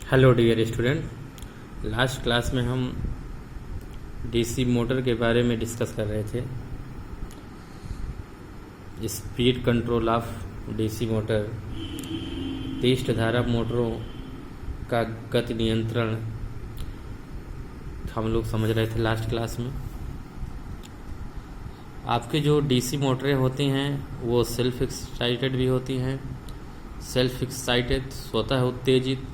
Hello dear student. Last class में हम DC motor के बारे में डिस्कस कर रहे थे। Speed control of DC motor, तेज धारा मोटरों का गति नियंत्रण हम लोग समझ रहे थे लास्ट क्लास में। आपके जो डीसी मोटरें होती हैं वो सेल्फ एक्साइटेड भी होती हैं। सेल्फ एक्साइटेड स्वतः उत्तेजित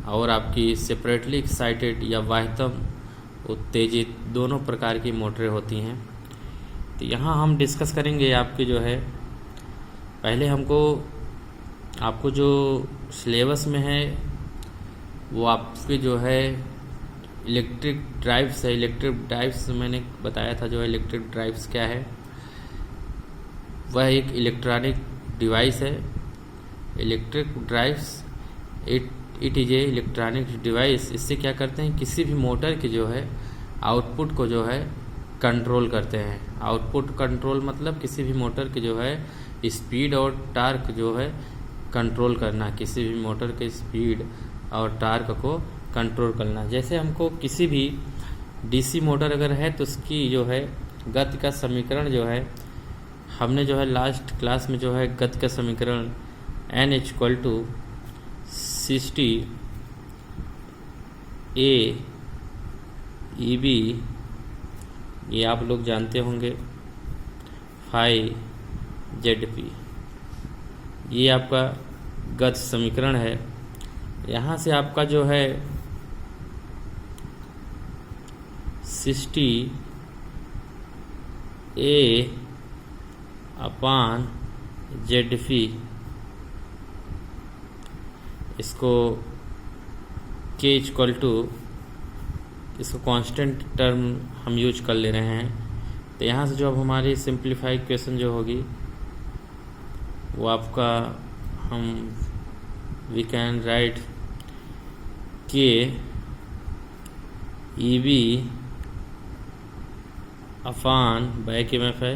और आपकी सेपरेटली एक्साइटेड या बाह्यतम उत्तेजित दोनों प्रकार की मोटरें होती हैं। तो यहाँ हम डिस्कस करेंगे आपके जो है, पहले आपको जो सिलेबस में है वो आपके जो है इलेक्ट्रिक ड्राइव्स है। इलेक्ट्रिक ड्राइव्स मैंने बताया था जो है इलेक्ट्रिक ड्राइव्स क्या है। वह एक इलेक्ट्रॉनिक डिवाइस है। Electric drives it is a electronic device. इससे क्या करते हैं, किसी भी मोटर के जो है आउटपुट को जो है कंट्रोल करते हैं। आउटपुट कंट्रोल मतलब किसी भी मोटर के जो है स्पीड और टार्क जो है कंट्रोल करना, किसी भी मोटर के स्पीड और टार्क को कंट्रोल करना। जैसे हमको किसी भी डीसी मोटर अगर है तो उसकी जो है गति का समीकरण जो है, हमने जो है लास्ट क्लास में जो है गति का समीकरण n equal to 60 A EB, ये आप लोग जानते होंगे, 5 ZP, ये आपका गति समीकरण है। यहाँ से आपका जो है 60 A अपॉन ZP, इसको K इक्वल टू, इसको कांस्टेंट टर्म हम यूज कर ले रहे हैं। तो यहाँ से जो अब हमारी सिंप्लीफाइड इक्वेशन जो होगी वो आपका we can write K EB upon back EMF है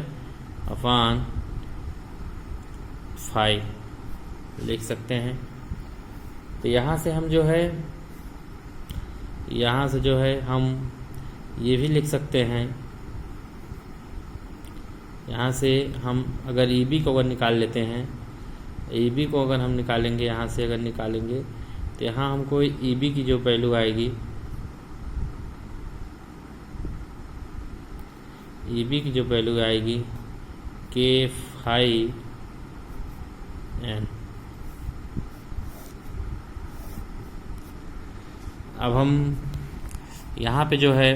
अपॉन 5 लिख सकते हैं। तो यहाँ से हम जो है हम ये भी लिख सकते हैं। यहाँ से हम अगर EB को अगर निकाल लेते हैं, EB को अगर हम निकालेंगे, यहाँ से अगर निकालेंगे तो यहाँ हमको EB की जो वैल्यू आएगी, EB की जो वैल्यू आएगी K5N। अब हम यहाँ पे जो है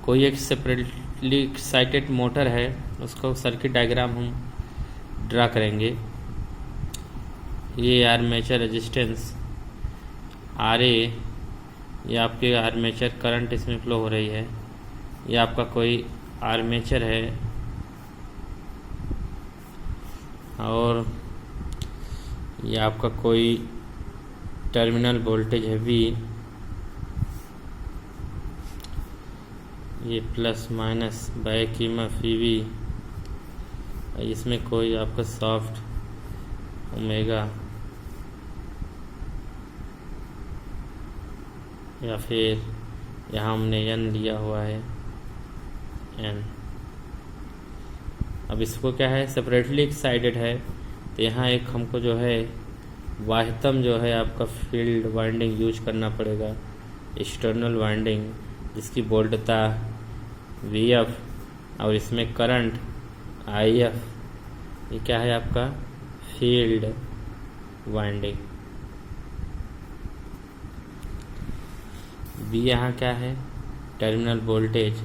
कोई एक सेपरेटली एक्साइटेड मोटर है, उसको सर्किट डायग्राम हम ड्रा करेंगे। ये आर्मेचर रेजिस्टेंस RA, ये आपके आर्मेचर करंट इसमें फ्लो हो रही है। ये आपका कोई आर्मेचर है और ये आपका कोई टर्मिनल वोल्टेज है V, ये plus minus back EMF EV, इसमें कोई आपका सॉफ्ट ओमेगा या फिर यहाँ हमने N लिया हुआ है N। अब इसको क्या है, सेपरेटली एक्साइटेड है। तो यहाँ एक हमको जो है बाह्यतम जो है आपका फील्ड वाइंडिंग यूज करना पड़ेगा, एक्सटर्नल वाइंडिंग, जिसकी वोल्टता VF और इसमें करंट IF। ये क्या है आपका फील्ड वाइंडिंग। B यहाँ क्या है, टर्मिनल वोल्टेज।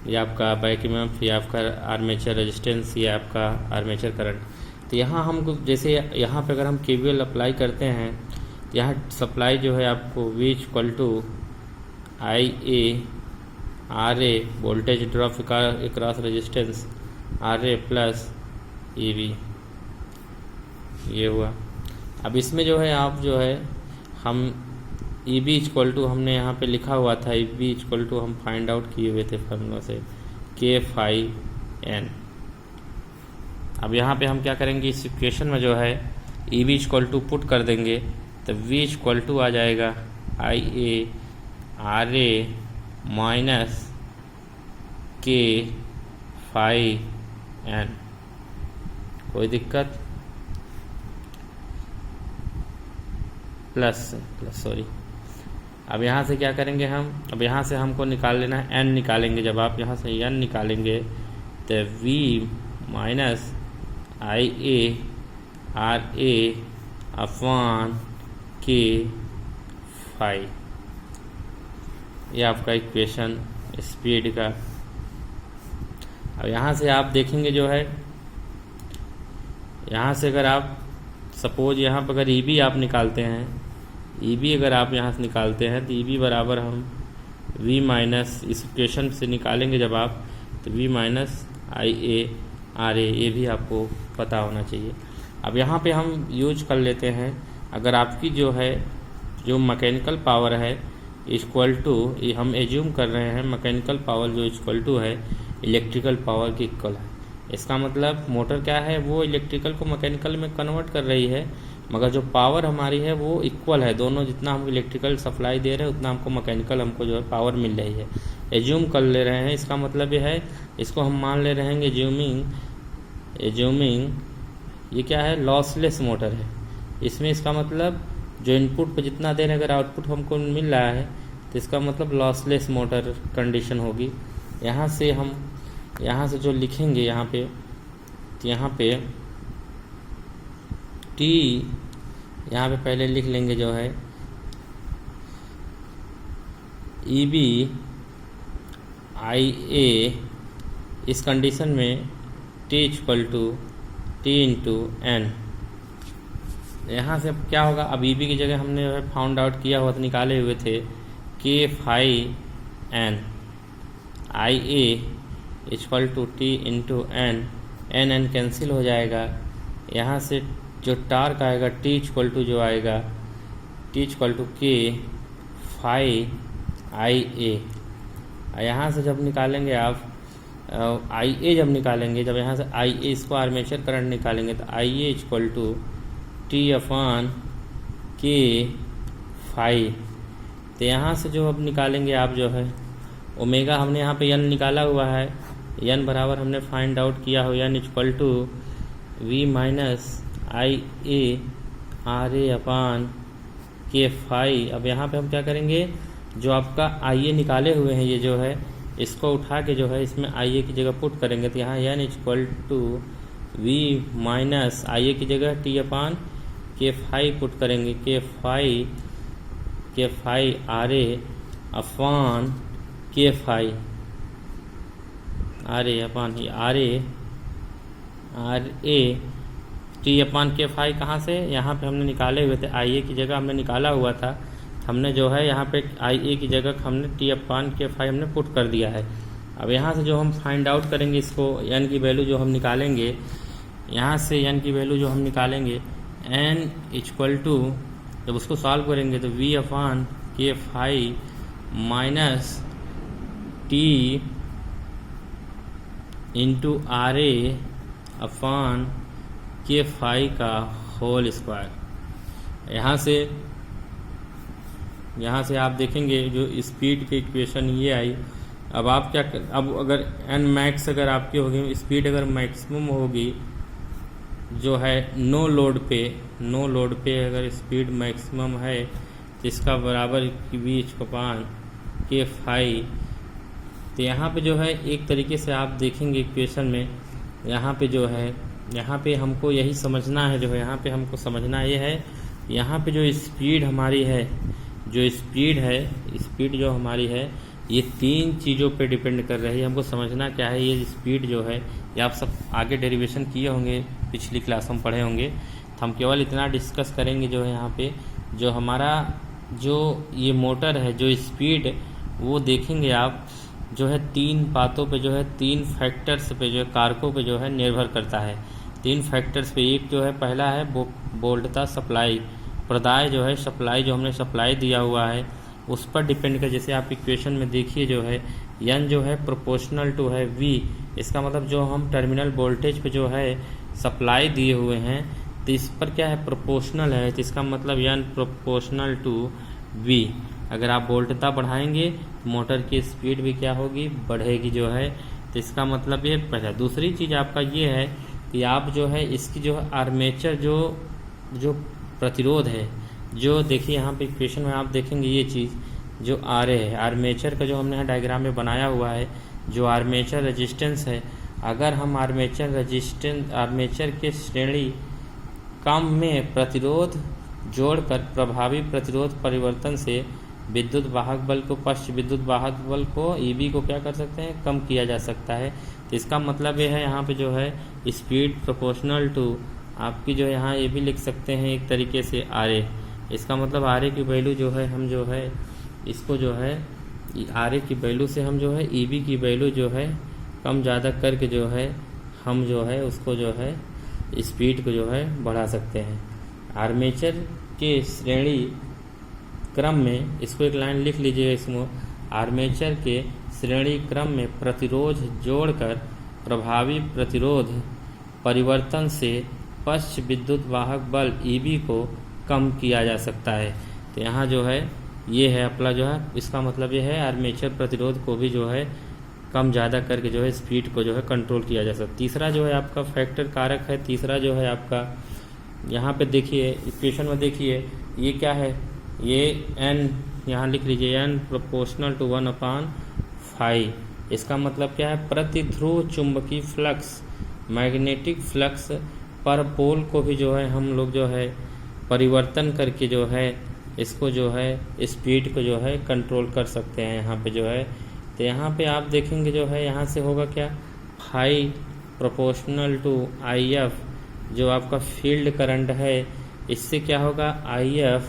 ये आपका बैक EMF, ये आपका आर्मेचर रेजिस्टेंस, ये आपका आर्मेचर करंट। तो यहाँ हमको जैसे यहाँ पे अगर हम KVL अप्लाई करते हैं, यहाँ सप्लाई जो है आपको V equal to IA RA, voltage drop across resistance RA plus EV, ये हुआ। अब इसमें जो है आप जो है हम EB इक्वल टू, हमने यहाँ पे लिखा हुआ था EB इक्वल टू, हम फाइंड आउट किए हुए थे फॉर्मूला से K5N। अब यहाँ पे हम क्या करेंगे, इस इक्वेशन में जो है E B equal to put कर देंगे तो वी इक्वल टू आ जाएगा I A R A minus K phi N. कोई दिक्कत? Plus sorry. अब यहाँ से क्या करेंगे हम, अब यहाँ से हमको निकाल लेना है एन निकालेंगे। जब आप यहाँ से एन निकालेंगे तो V minus I A R A upon K phi, ये आपका इक्वेशन स्पीड का। अब यहाँ से आप देखेंगे जो है, यहाँ से अगर आप सपोज यहाँ पर अगर ई बी आप निकालते हैं, ई बी अगर आप यहाँ से निकालते हैं तो ई बी बराबर हम वी माइनस, इस इक्वेशन से निकालेंगे जब आप, तो V minus I A R A, ये भी आपको पता होना चाहिए। अब यहाँ पे हम यूज कर लेते हैं, अगर आपकी जो है जो मैकेनिकल पावर है इक्वल टू, ये हम एज्यूम कर रहे हैं मैकेनिकल पावर जो इक्वल टू है इलेक्ट्रिकल पावर की इक्वल है। इसका मतलब मोटर क्या है, वो इलेक्ट्रिकल को मैकेनिकल में कन्वर्ट कर रही है, मगर जो पावर हमारी है वो इक्वल है। दोनों जितना हम इलेक्ट्रिकल सप्लाई दे रहे हैं उतना हमको मैकेनिकल हमको जो है पावर मिल रही है। एज्यूम कर ले रहे हैं, इसका मतलब ये है, इसको हम मान ले रहे हैं एज्यूमिंग ये क्या है, लॉसलेस मोटर है। इसमें इसका मतलब जो इनपुट पे जितना दे रहे हैं अगर आउटपुट हमको मिल रहा है तो इसका मतलब लॉसलेस मोटर कंडीशन होगी। यहाँ से हम यहाँ से जो लिखेंगे यहाँ पे, तो यहाँ पे टी यहाँ पे पहले लिख लेंगे जो है ई बी आई ए, इस कंडीशन में T equal to T into N. यहाँ से अब क्या होगा, अब ई बी की जगह हमने जो है फाउंड आउट किया हुआ था, निकाले हुए थे K phi N, I A equal to T into N, N cancel हो जाएगा। यहाँ से जो टार्क आएगा टी इक्वल टू जो आएगा टी इक्वल टू के फाई आई ए। यहाँ से जब निकालेंगे आप आई ए, जब निकालेंगे, जब यहाँ से आई ए इसको आर्मेचर करंट निकालेंगे तो आई A equal to T upon K phi. तो यहाँ से जो अब निकालेंगे आप जो है ओमेगा, हमने यहाँ पे एन निकाला हुआ है, एन बराबर हमने फाइंड आउट किया हो N equal to V minus I A R A upon K phi. अब यहाँ पे हम क्या करेंगे, जो आपका आई ए निकाले हुए हैं ये जो है इसको उठा के जो है इसमें आई ए की जगह पुट करेंगे, तो यहाँ N equal to V minus I A की जगह T upon K phi put करेंगे, K phi R A upon K phi R A upon R A T upon K phi. कहाँ से, यहाँ पे हमने निकाले हुए थे, आई ए की जगह हमने निकाला हुआ था, हमने जो है यहाँ पे आई ए की जगह हमने टी अपॉन के फाई हमने पुट कर दिया है। अब यहाँ से जो हम फाइंड आउट करेंगे इसको, एन की वैल्यू जो हम निकालेंगे, यहाँ से एन की वैल्यू जो हम निकालेंगे एन इक्वल टू, जब उसको सॉल्व करेंगे तो V upon K phi minus T into R A upon K phi का होल स्क्वायर। यहाँ से आप देखेंगे जो स्पीड की इक्वेशन ये आई। अब आप क्या अब अगर एन मैक्स अगर आपकी होगी, स्पीड अगर मैक्सिमम होगी जो है नो लोड पे अगर स्पीड मैक्सिमम है तो इसका बराबर वी अपॉन के फाई। तो यहाँ पे जो है एक तरीके से आप देखेंगे इक्वेशन में, यहाँ पे जो है, यहाँ पे हमको यही समझना है, जो है यहाँ पे हमको समझना ये है, यहाँ पे जो स्पीड हमारी है, स्पीड जो हमारी है ये तीन चीज़ों पे डिपेंड कर रही है। हमको समझना क्या है, ये स्पीड जो है, ये आप सब आगे डेरिवेशन किए होंगे, पिछली क्लास में पढ़े होंगे, तो हम केवल इतना डिस्कस करेंगे जो है यहाँ पे जो हमारा जो ये मोटर है, जो स्पीड वो देखेंगे आप जो है तीन बातों पे जो है, तीन फैक्टर्स पे जो है, कारकों पे जो है निर्भर करता है। तीन फैक्टर्स पे, एक जो है पहला है वोल्टता सप्लाई, प्रदाय जो है सप्लाई, जो हमने सप्लाई दिया हुआ है उस पर डिपेंड कर। जैसे आप इक्वेशन में देखिए जो है एन जो है प्रोपोर्शनल टू है वी, इसका मतलब जो हम टर्मिनल वोल्टेज पे जो है सप्लाई दिए हुए हैं तो इस पर क्या है, प्रोपोर्शनल है, तो इसका मतलब n प्रोपोर्शनल टू v। अगर आप वोल्टता बढ़ाएंगे तो मोटर की स्पीड भी क्या होगी, बढ़ेगी जो है। तो इसका मतलब ये पहला। दूसरी चीज़ आपका ये है कि आप जो है इसकी जो आर्मेचर जो प्रतिरोध है, जो देखिए यहाँ पे इक्वेशन में आप देखेंगे ये चीज़ जो RA है, आर्मेचर का जो हमने यहाँ डायग्राम में बनाया हुआ है, जो आर्मेचर रेजिस्टेंस है, अगर हम आर्मेचर के श्रेणी कम में प्रतिरोध जोड़कर प्रभावी प्रतिरोध परिवर्तन से विद्युत वाहक बल को पश्च विद्युत वाहक बल को EB को क्या कर सकते हैं, कम किया जा सकता है। तो इसका मतलब ये है यहाँ पे जो है स्पीड प्रोपोर्शनल टू आपकी जो है यहाँ ये भी लिख सकते हैं एक तरीके से RA। इसका मतलब RA की वैल्यू जो है हम जो है इसको जो है RA की वैल्यू से हम जो है EB की वैल्यू जो है कम ज़्यादा करके जो है हम जो है उसको जो है स्पीड को जो है बढ़ा सकते हैं। आर्मेचर के श्रेणी क्रम में, इसको एक लाइन लिख लीजिएगा इसमें, आर्मेचर के श्रेणी क्रम में प्रतिरोध जोड़कर प्रभावी प्रतिरोध परिवर्तन से पश्च विद्युत वाहक बल EB को कम किया जा सकता है। तो यहाँ जो है ये है अपना जो है, इसका मतलब ये है आर्मेचर प्रतिरोध को भी जो है कम ज़्यादा करके जो है स्पीड को जो है कंट्रोल किया जा सकता है। तीसरा जो है आपका फैक्टर कारक है, तीसरा जो है आपका यहाँ पे देखिए इक्वेशन में देखिए ये क्या है, ये n यहाँ लिख लीजिए n प्रोपोर्शनल टू 1/5। इसका मतलब क्या है, प्रति ध्रुव चुंबकीय फ्लक्स, मैग्नेटिक फ्लक्स पर पोल को भी जो है हम लोग जो है परिवर्तन करके जो है इसको जो है स्पीड को जो है कंट्रोल कर सकते हैं यहाँ पे जो है। तो यहाँ पे आप देखेंगे जो है यहाँ से होगा क्या, फाई प्रोपोर्शनल टू IF जो आपका फील्ड करंट है, इससे क्या होगा IF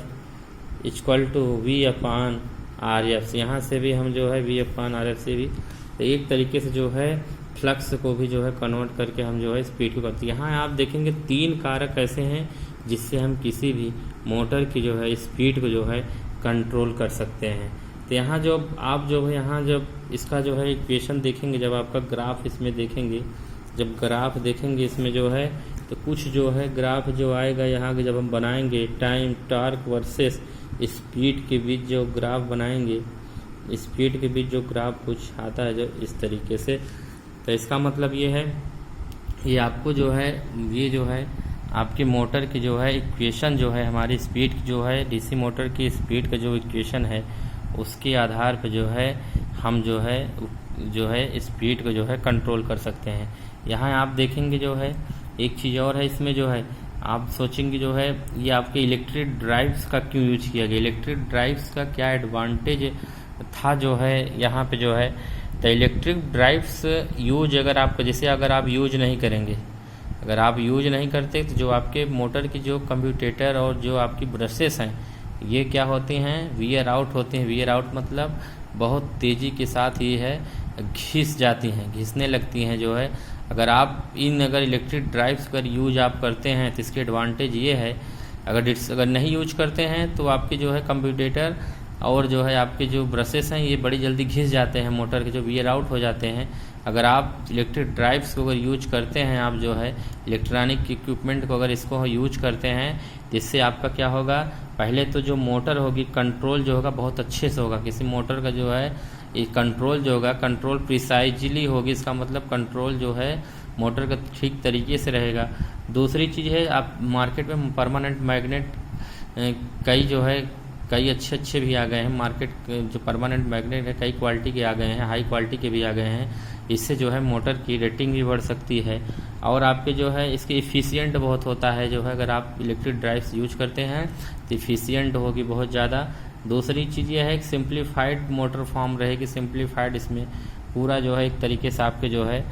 इक्वल टू V/RF। यहाँ से भी हम जो है V/RF से भी तो एक तरीके से जो है फ्लक्स को भी जो है कन्वर्ट करके हम जो है स्पीड को करते हैं। यहाँ आप देखेंगे 3 कारक ऐसे हैं जिससे हम किसी भी मोटर की जो है स्पीड को जो है कंट्रोल कर सकते हैं। तो यहाँ जो आप जो है यहाँ जब इसका जो है इक्वेशन देखेंगे, जब आपका ग्राफ इसमें देखेंगे, जब ग्राफ देखेंगे इसमें जो है तो कुछ जो है ग्राफ जो आएगा यहाँ के जब हम बनाएंगे टाइम टॉर्क वर्सेस स्पीड के बीच जो ग्राफ बनाएंगे, स्पीड के बीच जो ग्राफ कुछ आता है जो इस तरीके से। तो इसका मतलब ये है, ये आपको जो है ये जो है आपकी मोटर की जो है इक्वेशन जो है हमारी स्पीड की जो है डीसी मोटर की स्पीड का जो इक्वेशन है उसके आधार पर जो है हम जो है स्पीड को जो है कंट्रोल कर सकते हैं। यहाँ आप देखेंगे जो है एक चीज़ और है इसमें जो है आप सोचेंगे जो है ये आपके इलेक्ट्रिक ड्राइव्स का क्यों यूज किया गया, इलेक्ट्रिक ड्राइव्स का क्या एडवांटेज था जो है यहाँ पे जो है। तो इलेक्ट्रिक ड्राइव्स यूज अगर आपका जैसे अगर आप यूज नहीं करेंगे, अगर आप यूज नहीं करते तो जो आपके मोटर की जो कम्यूटेटर और जो आपकी ब्रशेस हैं ये क्या होती हैं, वियर आउट होती हैं। वियर आउट मतलब बहुत तेज़ी के साथ ये है घिस जाती हैं, घिसने लगती हैं जो है। अगर इलेक्ट्रिक ड्राइव्स अगर यूज आप करते हैं तो इसके एडवांटेज ये है, अगर नहीं यूज करते हैं तो आपकी जो है कम्यूटेटर और जो है आपके जो ब्रशेस हैं ये बड़ी जल्दी घिस जाते हैं, मोटर के जो वियर आउट हो जाते हैं। अगर आप इलेक्ट्रिक ड्राइव्स को अगर यूज करते हैं, आप जो है इलेक्ट्रॉनिक इक्विपमेंट को अगर इसको यूज करते हैं तो इससे आपका क्या होगा, पहले तो जो मोटर होगी कंट्रोल जो होगा बहुत अच्छे से होगा। किसी मोटर का जो है ये कंट्रोल जो होगा कंट्रोल प्रिसाइजली होगी, इसका मतलब कंट्रोल जो है मोटर का ठीक तरीके से रहेगा। दूसरी चीज़ है आप मार्केट में परमानेंट मैग्नेट कई अच्छे भी आ गए हैं मार्केट, जो परमानेंट मैग्नेट है कई क्वालिटी के आ गए हैं, हाई क्वालिटी के भी आ गए हैं। इससे जो है मोटर की रेटिंग भी बढ़ सकती है और आपके जो है इसके इफ़िशियंट बहुत होता है जो है। अगर आप इलेक्ट्रिक ड्राइव्स यूज करते हैं तो इफ़िशियंट होगी बहुत ज़्यादा। दूसरी चीज़ यह है कि सिंप्लीफाइड मोटर फॉर्म रहेगी, सिंप्लीफाइड इसमें पूरा जो है एक तरीके से आपके जो है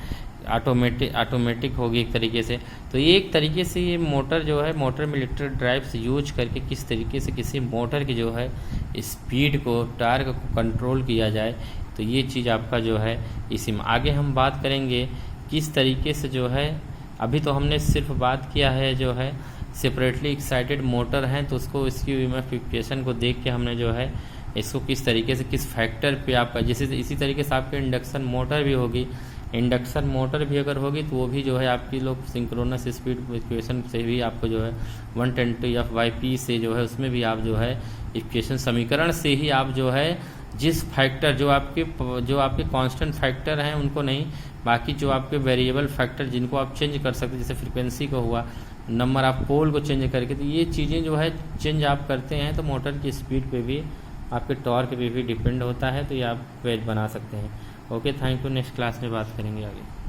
ऑटोमेटिक होगी एक तरीके से। तो ये एक तरीके से ये मोटर जो है, मोटर में इलेक्ट्रिक ड्राइव्स यूज करके किस तरीके से किसी मोटर की जो है स्पीड को टार्क को कंट्रोल किया जाए, तो ये चीज़ आपका जो है इसी में। आगे हम बात करेंगे किस तरीके से जो है, अभी तो हमने सिर्फ बात किया है जो है सेपरेटली एक्साइटेड मोटर हैं तो उसको इसकी इक्वेशन को देख के हमने जो है इसको किस तरीके से किस फैक्टर पे आपका, जैसे इसी तरीके से आपके इंडक्शन मोटर भी होगी इंडक्शन मोटर भी अगर होगी तो वो भी जो है आपकी लोग सिंक्रोनस स्पीड इक्वेशन से भी आपको जो है 120F/P से जो है उसमें भी आप जो है इक्वेशन समीकरण से ही आप जो है जिस फैक्टर जो आपके कांस्टेंट फैक्टर हैं उनको नहीं, बाकी जो आपके वेरिएबल फैक्टर जिनको आप चेंज कर सकते, जैसे फ्रिक्वेंसी का हुआ, नंबर ऑफ पोल को चेंज करके, तो ये चीज़ें जो है चेंज आप करते हैं तो मोटर की स्पीड पे भी आपके टॉर्क पे भी डिपेंड होता है, तो ये आप वेज बना सकते हैं। Okay, thank you. Next class में बात करेंगे आगे।